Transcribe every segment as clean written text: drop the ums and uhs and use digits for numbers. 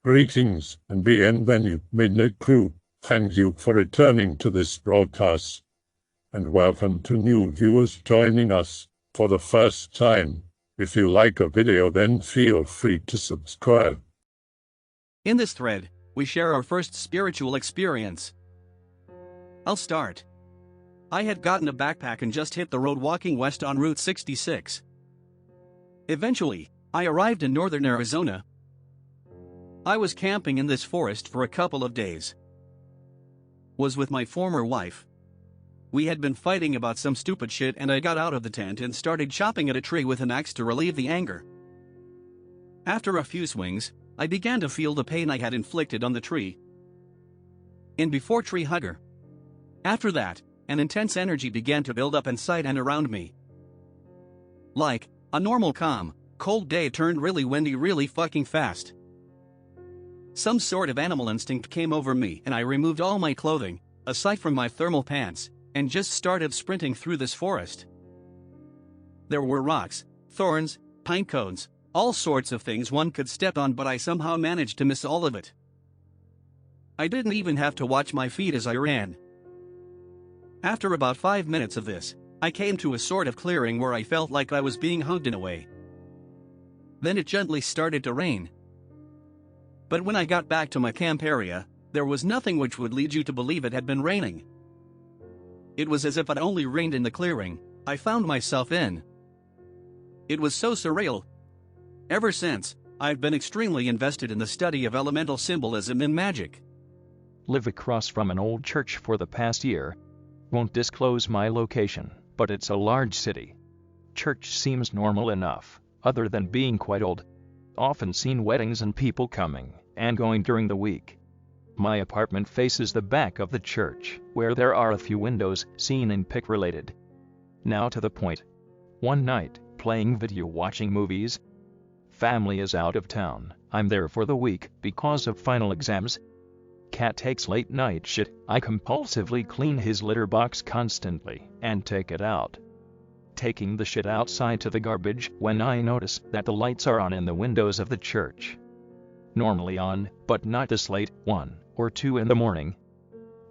Greetings and bienvenue, Midnight Crew. Thank you for returning to this broadcast, and welcome to new viewers joining us for the first time. If you like a video, then feel free to subscribe. In this thread, we share our first spiritual experience. I'll start. I had gotten a backpack and just hit the road walking west on Route 66. Eventually, I arrived in northern Arizona. I was camping in this forest for a couple of days. Was with my former wife. We had been fighting about some stupid shit and I got out of the tent and started chopping at a tree with an axe to relieve the anger. After a few swings, I began to feel the pain I had inflicted on the tree. And before tree hugger. After that, an intense energy began to build up inside and around me. Like, a normal calm, cold day turned really windy really fucking fast. Some sort of animal instinct came over me and I removed all my clothing, aside from my thermal pants, and just started sprinting through this forest. There were rocks, thorns, pine cones, all sorts of things one could step on, but I somehow managed to miss all of it. I didn't even have to watch my feet as I ran. After about 5 minutes of this, I came to a sort of clearing where I felt like I was being hugged in a way. Then it gently started to rain. But when I got back to my camp area, there was nothing which would lead you to believe it had been raining. It was as if it only rained in the clearing I found myself in. It was so surreal. Ever since, I've been extremely invested in the study of elemental symbolism and magic. Live across from an old church for the past year. Won't disclose my location, but it's a large city. Church seems normal enough, other than being quite old. Often seen weddings and people coming and going during the week. My apartment faces the back of the church, where there are a few windows seen in pic related. Now to the point. One night, playing video watching movies. Family is out of town. I'm there for the week because of final exams. Cat takes late night shit. I compulsively clean his litter box constantly and take it out. Taking the shit outside to the garbage when I notice that the lights are on in the windows of the church. Normally on, but not this late, 1 or 2 in the morning.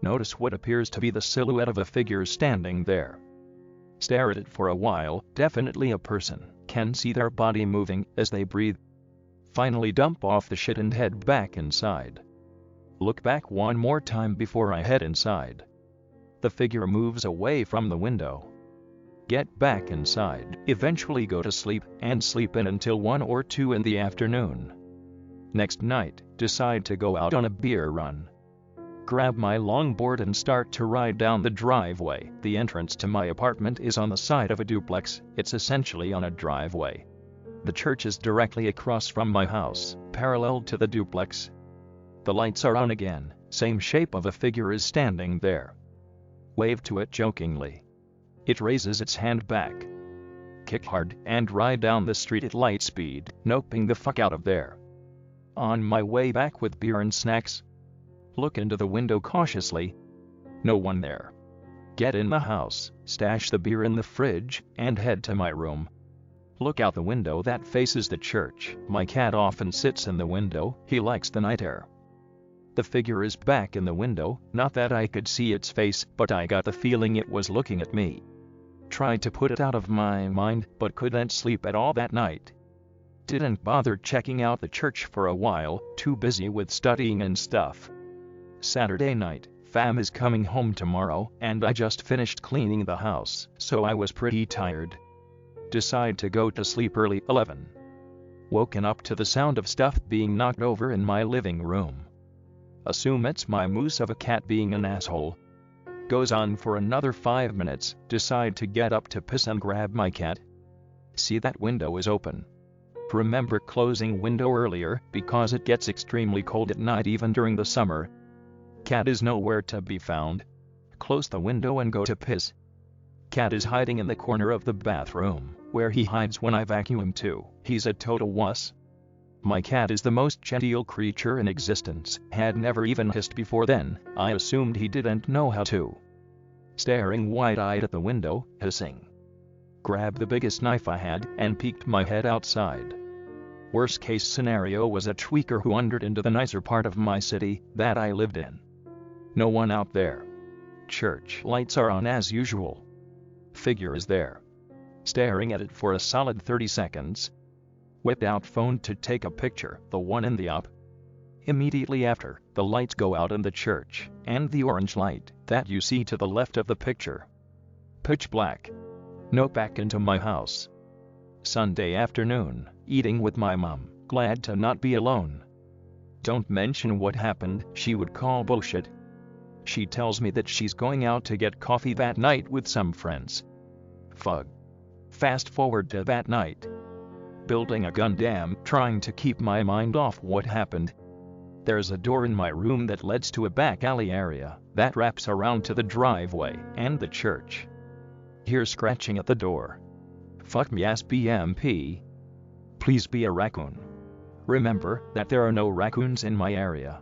Notice what appears to be the silhouette of a figure standing there. Stare at it for a while. Definitely a person. Can see their body moving as they breathe. Finally dump off the shit and head back inside. Look back one more time before I head inside. The figure moves away from the window. Get back inside. Eventually go to sleep and sleep in until 1 or 2 in the afternoon. Next night, decide to go out on a beer run. Grab my longboard and start to ride down the driveway. The entrance to my apartment is on the side of a duplex. It's essentially on a driveway. The church is directly across from my house, parallel to the duplex. The lights are on again. Same shape of a figure is standing there. Wave to it jokingly. It raises its hand back. Kick hard and ride down the street at light speed, noping the fuck out of there. On my way back with beer and snacks. Look into the window cautiously. No one there. Get in the house, stash the beer in the fridge, and head to my room. Look out the window that faces the church. My cat often sits in the window. He likes the night air. The figure is back in the window. Not that I could see its face, but I got the feeling it was looking at me. Tried to put it out of my mind, but couldn't sleep at all that night. Didn't bother checking out the church for a while, too busy with studying and stuff. Saturday night, fam is coming home tomorrow, and I just finished cleaning the house, so I was pretty tired. Decide to go to sleep early, 11. Woken up to the sound of stuff being knocked over in my living room. Assume it's my moose of a cat being an asshole. Goes on for another 5 minutes, decide to get up to piss and grab my cat. See that window is open. Remember closing window earlier because it gets extremely cold at night even during the summer. Cat is nowhere to be found. Close the window and go to piss. Cat is hiding in the corner of the bathroom, where he hides when I vacuum too. He's a total wuss. My cat is the most genteel creature in existence, had never even hissed before then. I assumed he didn't know how to. Staring wide-eyed at the window, hissing. Grabbed the biggest knife I had and peeked my head outside. Worst case scenario was a tweaker who wandered into the nicer part of my city that I lived in. No one out there. Church lights are on as usual. Figure is there. Staring at it for a solid 30 seconds. Whip out phone to take a picture, the one in the up. Immediately after, the lights go out in the church, and the orange light that you see to the left of the picture. Pitch black. No, back into my house. Sunday afternoon, eating with my mom, glad to not be alone. Don't mention what happened, she would call bullshit. She tells me that she's going out to get coffee that night with some friends. Fug. Fast forward to that night. Building a gun dam, trying to keep my mind off what happened. There's a door in my room that leads to a back alley area that wraps around to the driveway and the church. Hear scratching at the door. Fuck me ass BMP. Please be a raccoon. Remember that there are no raccoons in my area.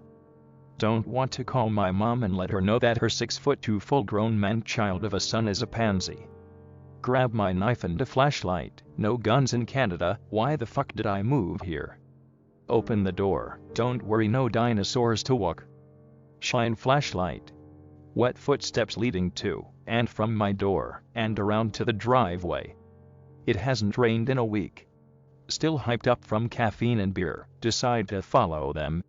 Don't want to call my mom and let her know that her 6'2" full-grown man-child of a son is a pansy. Grab my knife and a flashlight. No guns in Canada, why the fuck did I move here? Open the door, don't worry, no dinosaurs to walk. Shine flashlight. Wet footsteps leading to, and from my door, and around to the driveway. It hasn't rained in a week. Still hyped up from caffeine and beer, decide to follow them.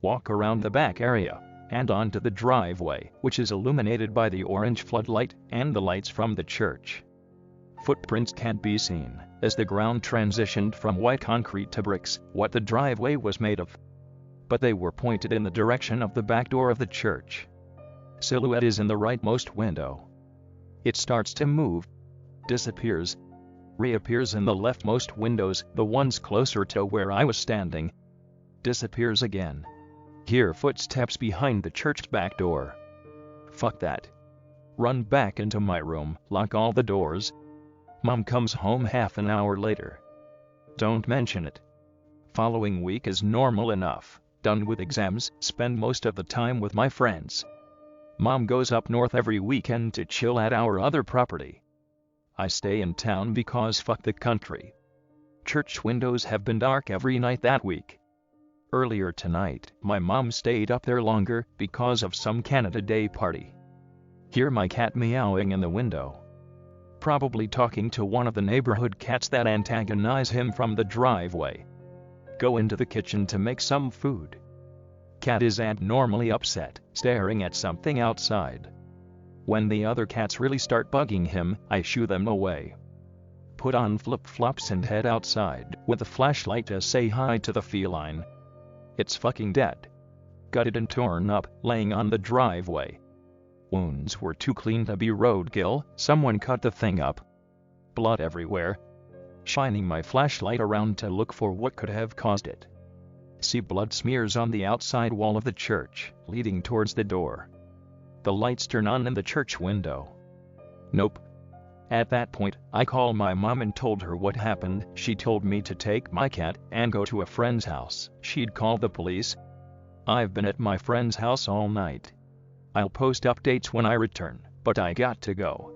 Walk around the back area, and onto the driveway, which is illuminated by the orange floodlight and the lights from the church. Footprints can't be seen, as the ground transitioned from white concrete to bricks, what the driveway was made of. But they were pointed in the direction of the back door of the church. Silhouette is in the rightmost window. It starts to move, disappears, reappears in the leftmost windows, the ones closer to where I was standing, disappears again. Hear footsteps behind the church back door. Fuck that. Run back into my room, lock all the doors. Mom comes home half an hour later. Don't mention it. Following week is normal enough, done with exams, spend most of the time with my friends. Mom goes up north every weekend to chill at our other property. I stay in town because fuck the country. Church windows have been dark every night that week. Earlier tonight, my mom stayed up there longer because of some Canada Day party. Hear my cat meowing in the window. Probably talking to one of the neighborhood cats that antagonize him from the driveway. Go into the kitchen to make some food. Cat is abnormally upset, staring at something outside. When the other cats really start bugging him, I shoo them away. Put on flip-flops and head outside with a flashlight to say hi to the feline. It's fucking dead. Gutted and torn up, laying on the driveway. Wounds were too clean to be roadkill, someone cut the thing up. Blood everywhere. Shining my flashlight around to look for what could have caused it. See blood smears on the outside wall of the church, leading towards the door. The lights turn on in the church window. Nope. At that point, I called my mom and told her what happened. She told me to take my cat and go to a friend's house. She'd call the police. I've been at my friend's house all night. I'll post updates when I return, but I got to go.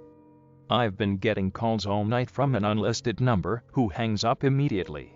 I've been getting calls all night from an unlisted number who hangs up immediately.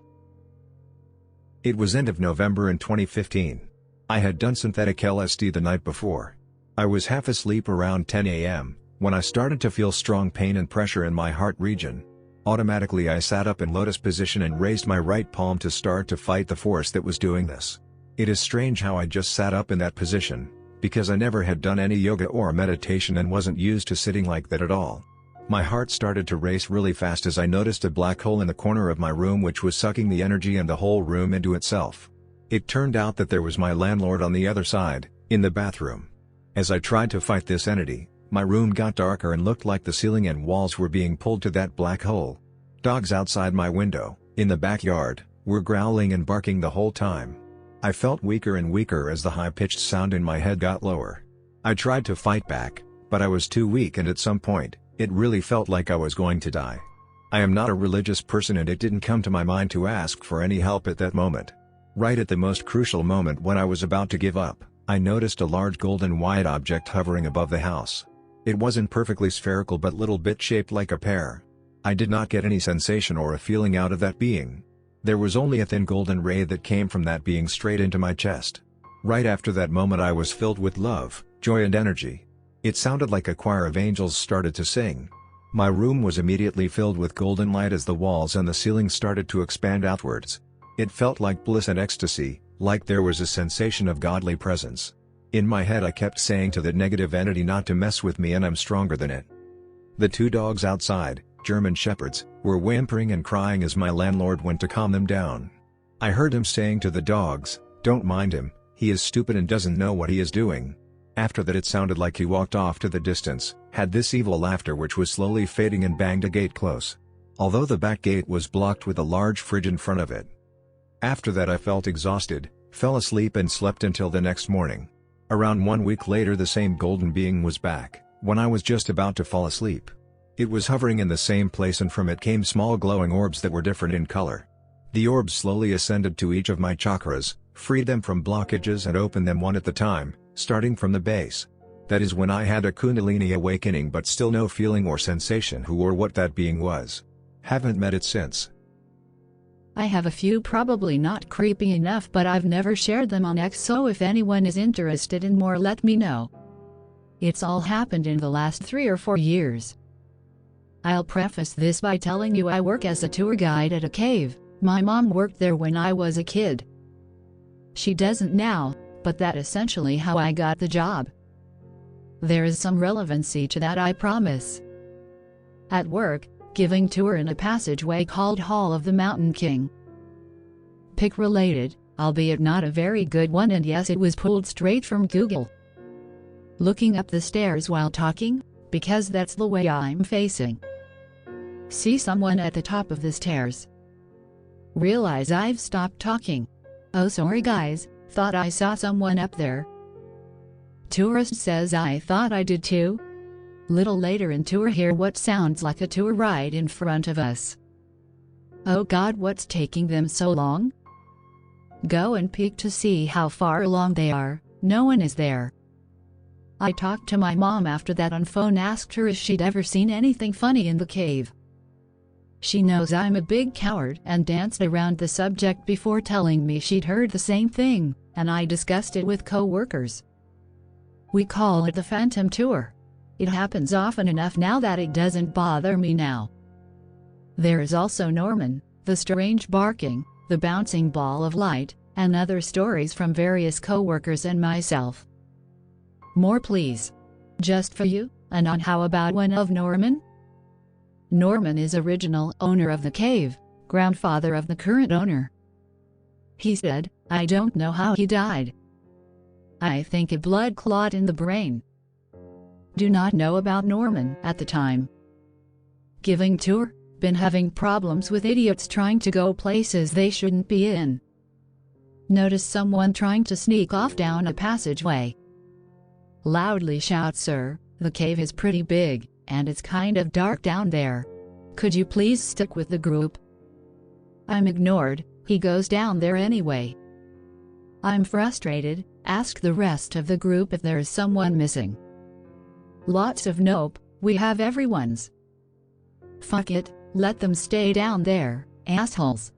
It was end of November in 2015. I had done synthetic LSD the night before. I was half asleep around 10 a.m. when I started to feel strong pain and pressure in my heart region. Automatically I sat up in lotus position and raised my right palm to start to fight the force that was doing this. It is strange how I just sat up in that position, because I never had done any yoga or meditation and wasn't used to sitting like that at all. My heart started to race really fast as I noticed a black hole in the corner of my room which was sucking the energy and the whole room into itself. It turned out that there was my landlord on the other side, in the bathroom. As I tried to fight this entity, my room got darker and looked like the ceiling and walls were being pulled to that black hole. Dogs outside my window, in the backyard, were growling and barking the whole time. I felt weaker and weaker as the high-pitched sound in my head got lower. I tried to fight back, but I was too weak and at some point, it really felt like I was going to die. I am not a religious person and it didn't come to my mind to ask for any help at that moment. Right at the most crucial moment when I was about to give up, I noticed a large golden white object hovering above the house. It wasn't perfectly spherical but little bit shaped like a pear. I did not get any sensation or a feeling out of that being. There was only a thin golden ray that came from that being straight into my chest. Right after that moment I was filled with love, joy and energy. It sounded like a choir of angels started to sing. My room was immediately filled with golden light as the walls and the ceiling started to expand outwards. It felt like bliss and ecstasy, like there was a sensation of godly presence. In my head I kept saying to that negative entity not to mess with me and I'm stronger than it. The 2 dogs outside, German shepherds, were whimpering and crying as my landlord went to calm them down. I heard him saying to the dogs, "Don't mind him, he is stupid and doesn't know what he is doing." After that it sounded like he walked off to the distance, had this evil laughter which was slowly fading and banged a gate close. Although the back gate was blocked with a large fridge in front of it. After that I felt exhausted, fell asleep and slept until the next morning. Around 1 week later the same golden being was back, when I was just about to fall asleep. It was hovering in the same place and from it came small glowing orbs that were different in color. The orbs slowly ascended to each of my chakras, freed them from blockages and opened them one at a time, starting from the base. That is when I had a Kundalini awakening but still no feeling or sensation who or what that being was. Haven't met it since. I have a few, probably not creepy enough, but I've never shared them on X, so if anyone is interested in more let me know. It's all happened in the last 3 or 4 years. I'll preface this by telling you I work as a tour guide at a cave. My mom worked there when I was a kid. She doesn't now, but that's essentially how I got the job. There is some relevancy to that, I promise. At work, giving tour in a passageway called Hall of the Mountain King. Pic related, albeit not a very good one, and yes, it was pulled straight from Google. Looking up the stairs while talking, because that's the way I'm facing. See someone at the top of the stairs. Realize I've stopped talking. Oh sorry guys, thought I saw someone up there. Tourist says I thought I did too. Little later in tour hear what sounds like a tour right in front of us. Oh god, what's taking them so long? Go and peek to see how far along they are, no one is there. I talked to my mom after that on phone, asked her if she'd ever seen anything funny in the cave. She knows I'm a big coward and danced around the subject before telling me she'd heard the same thing, and I discussed it with co-workers. We call it the Phantom Tour. It happens often enough now that it doesn't bother me now. There is also Norman, the strange barking, the bouncing ball of light, and other stories from various co-workers and myself. More please. Just for you, and on how about one of Norman? Norman is original owner of the cave, grandfather of the current owner. He said, I don't know how he died. I think a blood clot in the brain. Do not know about Norman at the time. Giving tour, been having problems with idiots trying to go places they shouldn't be in. Notice someone trying to sneak off down a passageway. Loudly shout, sir, the cave is pretty big, and it's kind of dark down there. Could you please stick with the group? I'm ignored, he goes down there anyway. I'm frustrated, ask the rest of the group if there is someone missing. Lots of nope, we have everyone's. Fuck it, let them stay down there, assholes.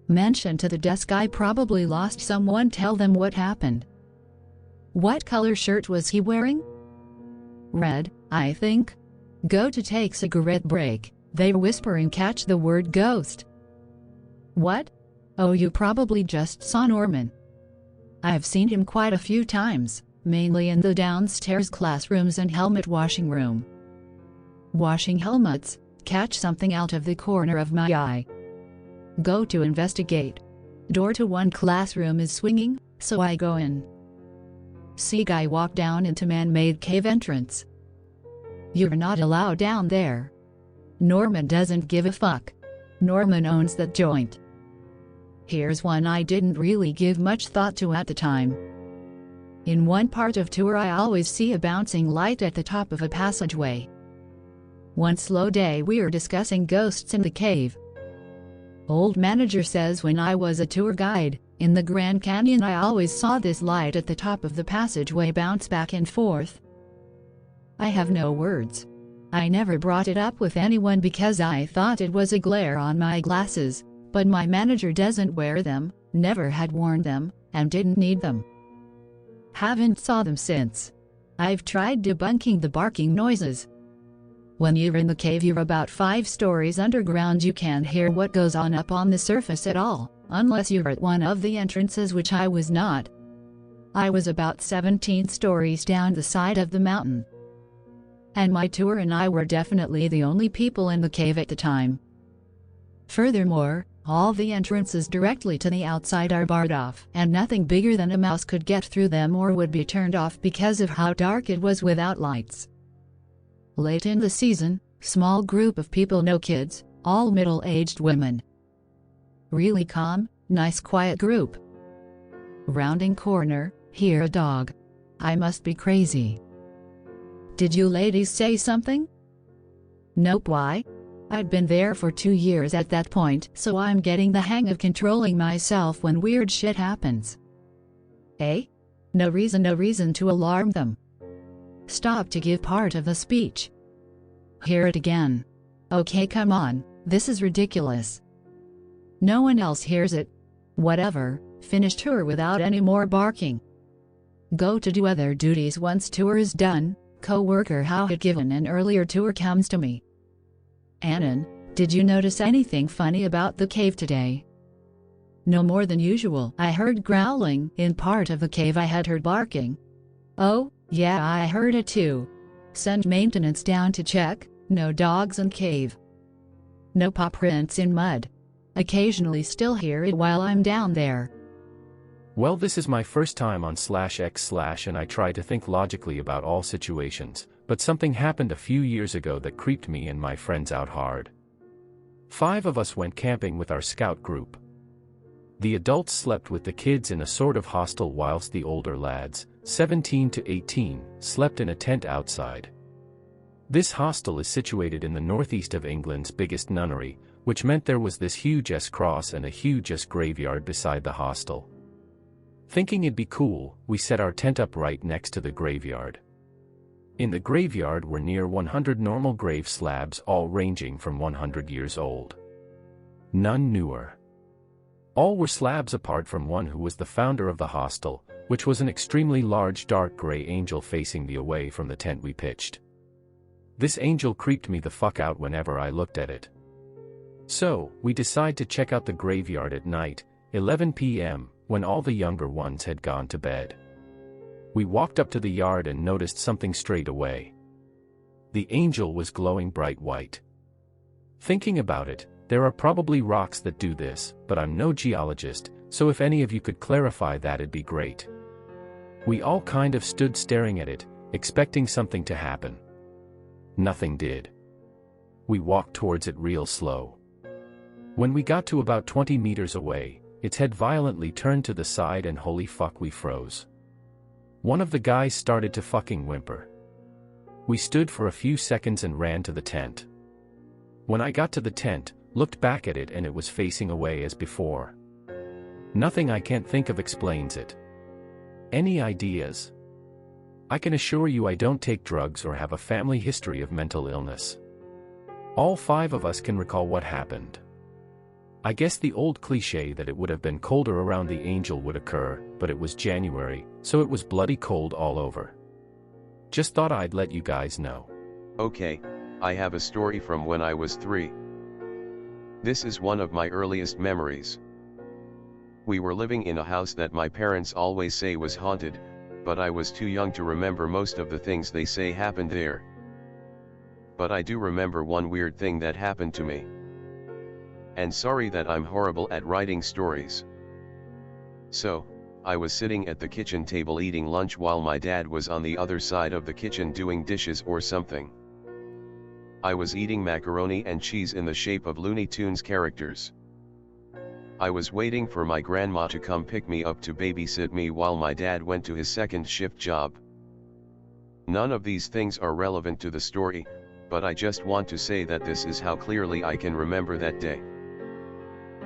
Mention to the desk I probably lost someone, tell them what happened. What color shirt was he wearing? Red, I think. Go to take cigarette break, they whisper and catch the word ghost. What? Oh, you probably just saw Norman. I've seen him quite a few times, mainly in the downstairs classrooms and helmet washing room. Washing helmets, catch something out of the corner of my eye. Go to investigate. Door to one classroom is swinging, so I go in. See guy walk down into man-made cave entrance. You're not allowed down there. Norman doesn't give a fuck. Norman owns that joint. Here's one I didn't really give much thought to at the time. In one part of tour I always see a bouncing light at the top of a passageway. One slow day we are discussing ghosts in the cave. Old manager says when I was a tour guide, in the Grand Canyon I always saw this light at the top of the passageway bounce back and forth. I have no words. I never brought it up with anyone because I thought it was a glare on my glasses, But my manager doesn't wear them, never had worn them, and didn't need them. Haven't saw them since. I've tried debunking the barking noises. When you're in the cave, you're about 5 stories underground. You can't hear what goes on up on the surface at all, unless you're at one of the entrances, which I was not. I was about 17 stories down the side of the mountain. And my tour and I were definitely the only people in the cave at the time. Furthermore, all the entrances directly to the outside are barred off, and nothing bigger than a mouse could get through them or would be turned off because of how dark it was without lights. Late in the season, small group of people, no kids, all middle-aged women. Really calm, nice quiet group. Rounding corner, hear a dog. I must be crazy. Did you ladies say something? Nope. Why? I'd been there for 2 years at that point, so I'm getting the hang of controlling myself when weird shit happens. Eh? No reason to alarm them. Stop to give part of the speech. Hear it again. Okay, come on, this is ridiculous. No one else hears it. Whatever, finish tour without any more barking. Go to do other duties once tour is done. Co-worker how had given an earlier tour comes to me. Annan, did you notice anything funny about the cave today? No more than usual. I heard growling in part of the cave. I had heard barking. Oh, yeah, I heard it too. Send maintenance down to check. No dogs in cave. No paw prints in mud. Occasionally still hear it while I'm down there. Well, this is my first time on /x/ and I try to think logically about all situations, but something happened a few years ago that creeped me and my friends out hard. 5 of us went camping with our scout group. The adults slept with the kids in a sort of hostel whilst the older lads, 17 to 18, slept in a tent outside. This hostel is situated in the northeast of England's biggest nunnery, which meant there was this huge S-cross and a huge S-graveyard beside the hostel. Thinking it'd be cool, we set our tent up right next to the graveyard. In the graveyard were near 100 normal grave slabs, all ranging from 100 years old. None newer. All were slabs apart from one who was the founder of the hostel, which was an extremely large dark gray angel facing the away from the tent we pitched. This angel creeped me the fuck out whenever I looked at it. So, we decide to check out the graveyard at night, 11 p.m., when all the younger ones had gone to bed. We walked up to the yard and noticed something straight away. The angel was glowing bright white. Thinking about it, there are probably rocks that do this, but I'm no geologist, so if any of you could clarify that, it'd be great. We all kind of stood staring at it, expecting something to happen. Nothing did. We walked towards it real slow. When we got to about 20 meters away, its head violently turned to the side and holy fuck, we froze. One of the guys started to fucking whimper. We stood for a few seconds and ran to the tent. When I got to the tent, looked back at it and it was facing away as before. Nothing I can't think of explains it. Any ideas? I can assure you I don't take drugs or have a family history of mental illness. All 5 of us can recall what happened. I guess the old cliché that it would have been colder around the angel would occur, but it was January, so it was bloody cold all over. Just thought I'd let you guys know. Okay, I have a story from when I was 3. This is one of my earliest memories. We were living in a house that my parents always say was haunted, but I was too young to remember most of the things they say happened there. But I do remember one weird thing that happened to me. And sorry that I'm horrible at writing stories. So, I was sitting at the kitchen table eating lunch while my dad was on the other side of the kitchen doing dishes or something. I was eating macaroni and cheese in the shape of Looney Tunes characters. I was waiting for my grandma to come pick me up to babysit me while my dad went to his second shift job. None of these things are relevant to the story, but I just want to say that this is how clearly I can remember that day.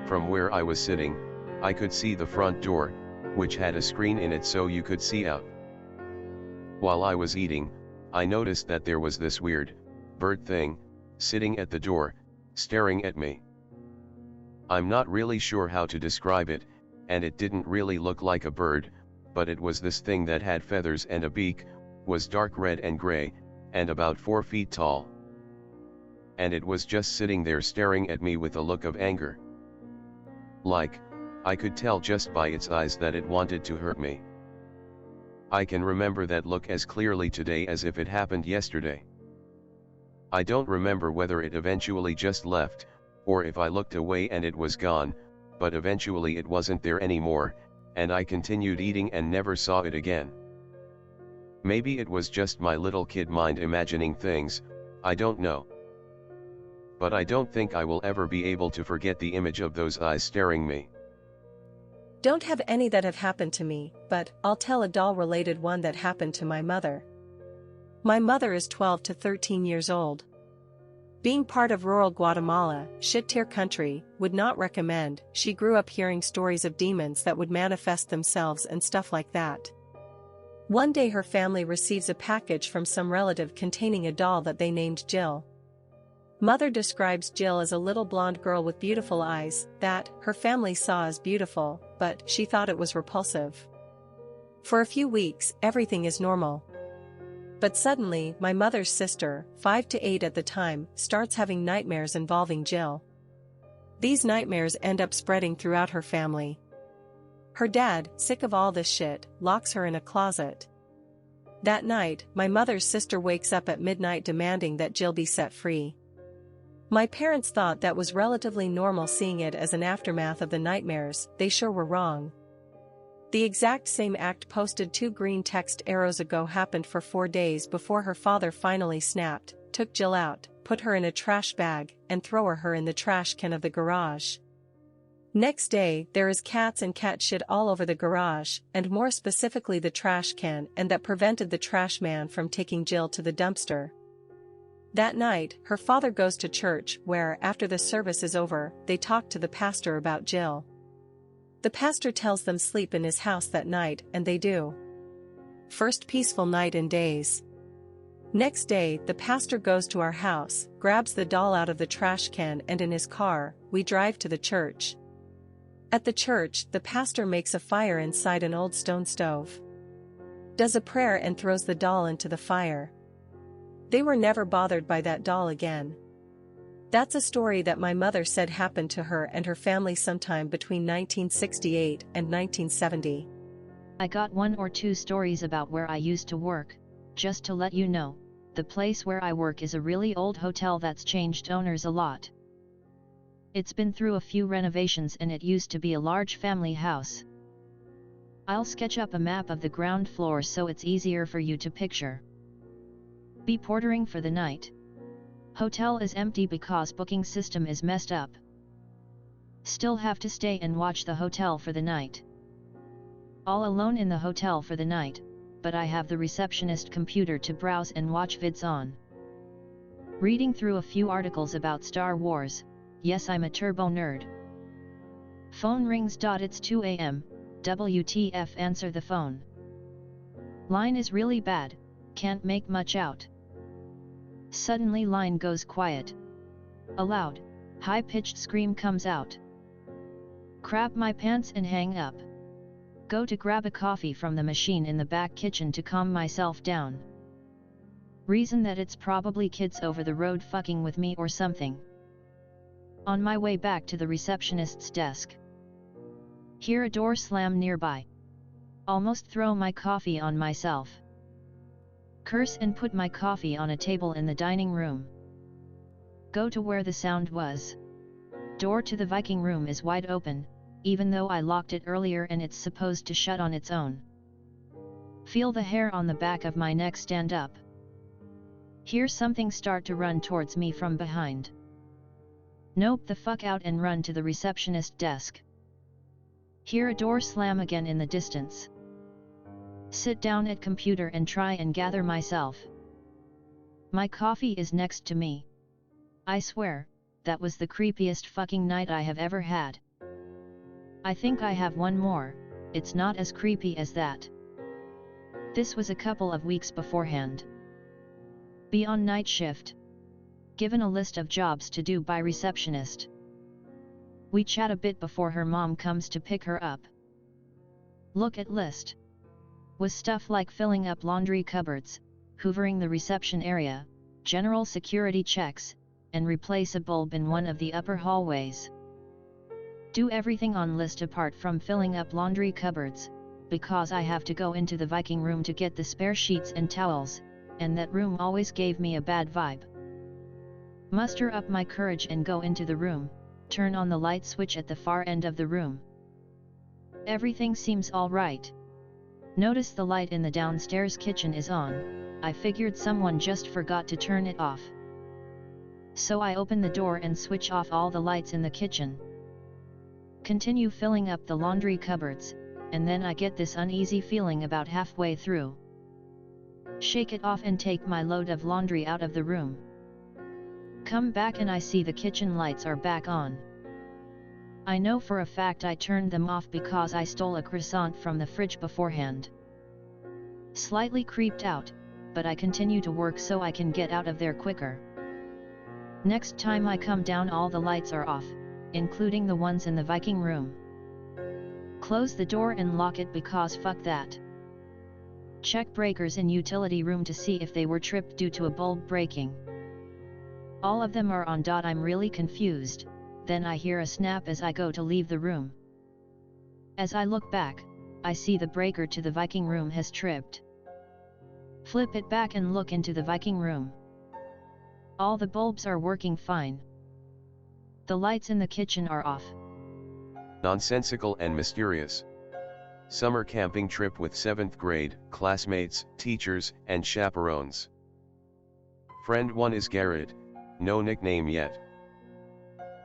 From where I was sitting, I could see the front door, which had a screen in it so you could see out. While I was eating, I noticed that there was this weird bird thing sitting at the door, staring at me. I'm not really sure how to describe it, and it didn't really look like a bird, but it was this thing that had feathers and a beak, was dark red and gray, and about 4 feet tall. And it was just sitting there staring at me with a look of anger. Like, I could tell just by its eyes that it wanted to hurt me. I can remember that look as clearly today as if it happened yesterday. I don't remember whether it eventually just left, or if I looked away and it was gone, but eventually it wasn't there anymore, and I continued eating and never saw it again. Maybe it was just my little kid mind imagining things, I don't know. But I don't think I will ever be able to forget the image of those eyes staring me. Don't have any that have happened to me, but I'll tell a doll-related one that happened to my mother. My mother is 12 to 13 years old. Being part of rural Guatemala, shit-tier country, would not recommend. She grew up hearing stories of demons that would manifest themselves and stuff like that. One day her family receives a package from some relative containing a doll that they named Jill. Mother describes Jill as a little blonde girl with beautiful eyes, that her family saw as beautiful, but she thought it was repulsive. For a few weeks, everything is normal. But suddenly, my mother's sister, 5 to 8 at the time, starts having nightmares involving Jill. These nightmares end up spreading throughout her family. Her dad, sick of all this shit, locks her in a closet. That night, my mother's sister wakes up at midnight demanding that Jill be set free. My parents thought that was relatively normal, seeing it as an aftermath of the nightmares. They sure were wrong. The exact same act posted 2 Greentext arrows ago happened for 4 days before her father finally snapped, took Jill out, put her in a trash bag, and threw her in the trash can of the garage. Next day, there is cats and cat shit all over the garage, and more specifically the trash can, and that prevented the trash man from taking Jill to the dumpster. That night, her father goes to church where, after the service is over, they talk to the pastor about Jill. The pastor tells them sleep in his house that night, and they do. First peaceful night in days. Next day, the pastor goes to our house, grabs the doll out of the trash can, and in his car, we drive to the church. At the church, the pastor makes a fire inside an old stone stove. Does a prayer and throws the doll into the fire. They were never bothered by that doll again. That's a story that my mother said happened to her and her family sometime between 1968 and 1970. I got 1 or 2 stories about where I used to work. Just to let you know, the place where I work is a really old hotel that's changed owners a lot. It's been through a few renovations and it used to be a large family house. I'll sketch up a map of the ground floor so it's easier for you to picture. Be portering for the night. Hotel is empty because booking system is messed up. Still have to stay and watch the hotel for the night. All alone in the hotel for the night, but I have the receptionist computer to browse and watch vids on. Reading through a few articles about Star Wars. Yes, I'm a turbo nerd. Phone rings. It's 2 a.m. WTF, answer the phone. Line is really bad, can't make much out. Suddenly line goes quiet. A loud, high-pitched scream comes out. Crap my pants and hang up. Go to grab a coffee from the machine in the back kitchen to calm myself down. Reason that it's probably kids over the road fucking with me or something. On my way back to the receptionist's desk. Hear a door slam nearby. Almost throw my coffee on myself. Curse and put my coffee on a table in the dining room. Go to where the sound was. Door to the Viking Room is wide open, even though I locked it earlier and it's supposed to shut on its own. Feel the hair on the back of my neck stand up. Hear something start to run towards me from behind. Nope the fuck out and run to the receptionist desk. Hear a door slam again in the distance. Sit down at computer and try and gather myself. My coffee is next to me. I swear, that was the creepiest fucking night I have ever had. I think I have one more, it's not as creepy as that. This was a couple of weeks beforehand. Be on night shift. Given a list of jobs to do by receptionist. We chat a bit before her mom comes to pick her up. Look at list. With stuff like filling up laundry cupboards, hoovering the reception area, general security checks, and replace a bulb in one of the upper hallways. Do everything on list apart from filling up laundry cupboards, because I have to go into the Viking room to get the spare sheets and towels, and that room always gave me a bad vibe. Muster up my courage and go into the room, turn on the light switch at the far end of the room. Everything seems alright. Notice the light in the downstairs kitchen is on. I figured someone just forgot to turn it off. So I open the door and switch off all the lights in the kitchen. Continue filling up the laundry cupboards, and then I get this uneasy feeling about halfway through. Shake it off and take my load of laundry out of the room. Come back and I see the kitchen lights are back on. I know for a fact I turned them off because I stole a croissant from the fridge beforehand. Slightly creeped out, but I continue to work so I can get out of there quicker. Next time I come down all the lights are off, including the ones in the Viking room. Close the door and lock it because fuck that. Check breakers in utility room to see if they were tripped due to a bulb breaking. All of them are on. I'm really confused, then I hear a snap as I go to leave the room. As I look back, I see the breaker to the Viking room has tripped. Flip it back and look into the Viking room. All the bulbs are working fine. The lights in the kitchen are off. Nonsensical and mysterious. Summer camping trip with 7th grade, classmates, teachers, and chaperones. Friend 1 is Garrett, no nickname yet.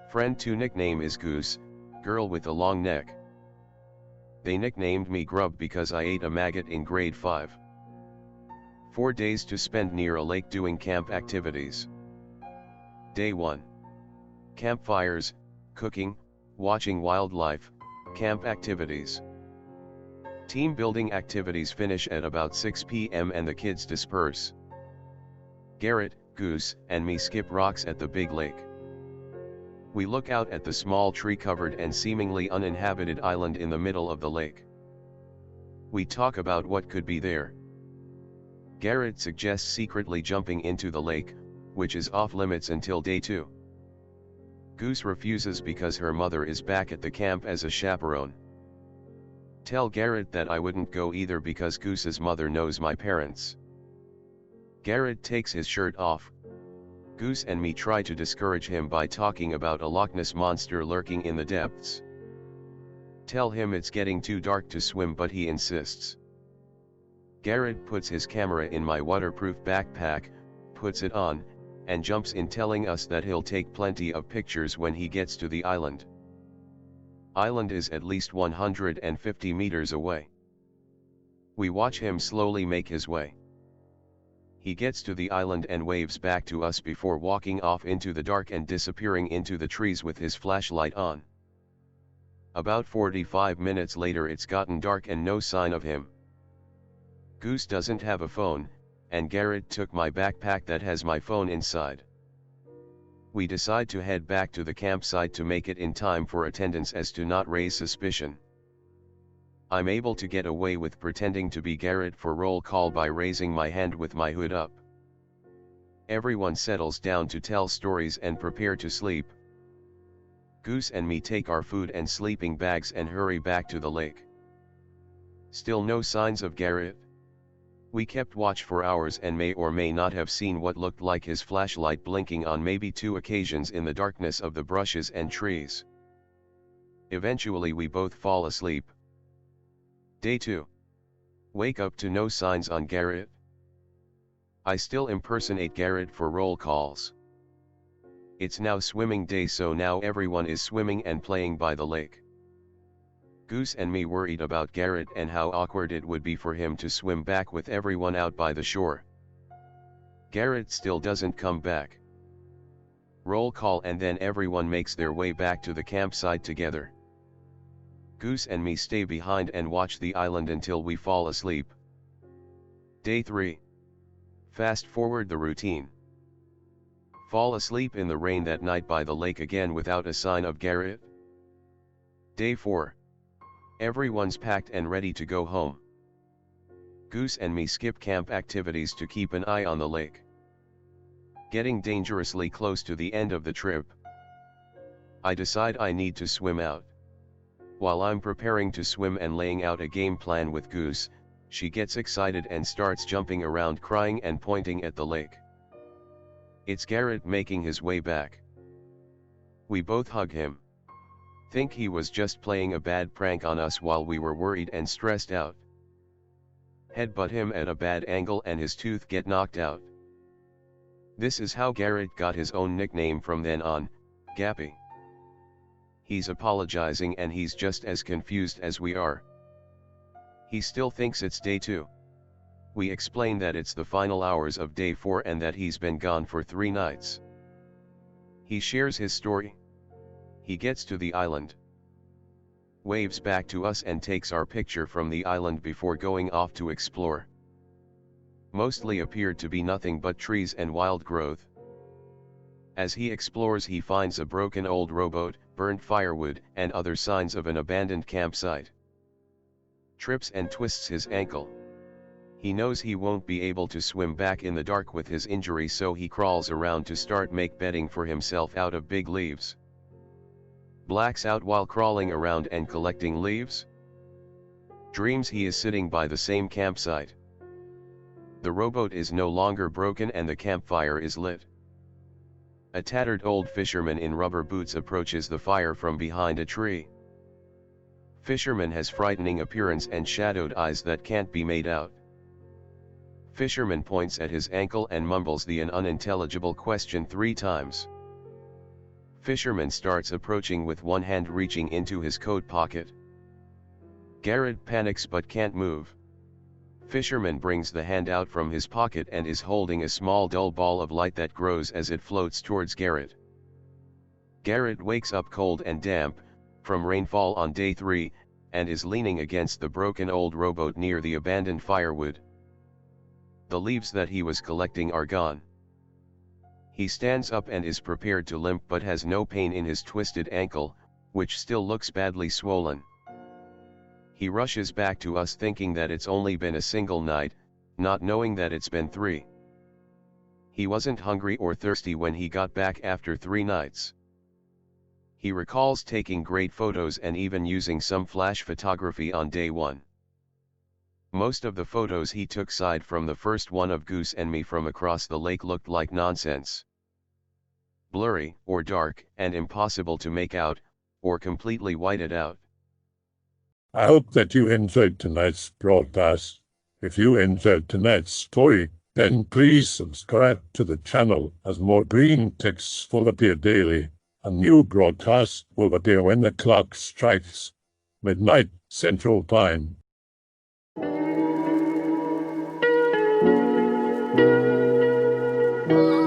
Friend 2 nickname is Goose, girl with a long neck. They nicknamed me Grub because I ate a maggot in grade 5. 4 days to spend near a lake doing camp activities. Day 1. Campfires, cooking, watching wildlife, camp activities. Team building activities finish at about 6 p.m. and the kids disperse. Garrett, Goose, and me skip rocks at the big lake. We look out at the small tree-covered and seemingly uninhabited island in the middle of the lake. We talk about what could be there. Garrett suggests secretly jumping into the lake, which is off limits until day 2. Goose refuses because her mother is back at the camp as a chaperone. Tell Garrett that I wouldn't go either because Goose's mother knows my parents. Garrett takes his shirt off. Goose and me try to discourage him by talking about a Loch Ness monster lurking in the depths. Tell him it's getting too dark to swim, but he insists. Garrett puts his camera in my waterproof backpack, puts it on, and jumps in telling us that he'll take plenty of pictures when he gets to the island. Island is at least 150 meters away. We watch him slowly make his way. He gets to the island and waves back to us before walking off into the dark and disappearing into the trees with his flashlight on. About 45 minutes later it's gotten dark and no sign of him. Goose doesn't have a phone, and Garrett took my backpack that has my phone inside. We decide to head back to the campsite to make it in time for attendance as to not raise suspicion. I'm able to get away with pretending to be Garrett for roll call by raising my hand with my hood up. Everyone settles down to tell stories and prepare to sleep. Goose and me take our food and sleeping bags and hurry back to the lake. Still no signs of Garrett. We kept watch for hours and may or may not have seen what looked like his flashlight blinking on maybe 2 occasions in the darkness of the brushes and trees. Eventually we both fall asleep. Day 2. Wake up to no signs on Garrett. I still impersonate Garrett for roll calls. It's now swimming day, so now everyone is swimming and playing by the lake. Goose and me worried about Garrett and how awkward it would be for him to swim back with everyone out by the shore. Garrett still doesn't come back. Roll call and then everyone makes their way back to the campsite together. Goose and me stay behind and watch the island until we fall asleep. Day 3. Fast forward the routine. Fall asleep in the rain that night by the lake again without a sign of Garrett. Day 4. Everyone's packed and ready to go home. Goose and me skip camp activities to keep an eye on the lake. Getting dangerously close to the end of the trip, I decide I need to swim out. While I'm preparing to swim and laying out a game plan with Goose, she gets excited and starts jumping around crying and pointing at the lake. It's Garrett making his way back. We both hug him. Think he was just playing a bad prank on us while we were worried and stressed out. Headbutt him at a bad angle and his tooth get knocked out. This is how Garrett got his own nickname from then on, Gappy. He's apologizing and he's just as confused as we are. He still thinks it's day 2. We explain that it's the final hours of day 4 and that he's been gone for 3 nights. He shares his story. He gets to the island, waves back to us and takes our picture from the island before going off to explore. Mostly appeared to be nothing but trees and wild growth. As he explores, he finds a broken old rowboat, burnt firewood, and other signs of an abandoned campsite. Trips and twists his ankle. He knows he won't be able to swim back in the dark with his injury, so he crawls around to start make bedding for himself out of big leaves. Blacks out while crawling around and collecting leaves. Dreams he is sitting by the same campsite. The rowboat is no longer broken and the campfire is lit. A tattered old fisherman in rubber boots approaches the fire from behind a tree. Fisherman has frightening appearance and shadowed eyes that can't be made out. Fisherman points at his ankle and mumbles an unintelligible question 3 times. Fisherman starts approaching with one hand reaching into his coat pocket. Garrett panics but can't move. Fisherman brings the hand out from his pocket and is holding a small dull ball of light that grows as it floats towards Garrett. Garrett wakes up cold and damp, from rainfall on day 3, and is leaning against the broken old rowboat near the abandoned firewood. The leaves that he was collecting are gone. He stands up and is prepared to limp but has no pain in his twisted ankle, which still looks badly swollen. He rushes back to us thinking that it's only been a single night, not knowing that it's been 3. He wasn't hungry or thirsty when he got back after 3 nights. He recalls taking great photos and even using some flash photography on day 1. Most of the photos he took aside from the first one of Goose and me from across the lake looked like nonsense. Blurry, or dark, and impossible to make out, or completely whited out. I hope that you enjoyed tonight's broadcast. If you enjoyed tonight's story, then please subscribe to the channel as more Greentext will appear daily. A new broadcast will appear when the clock strikes midnight Central Time. Oh.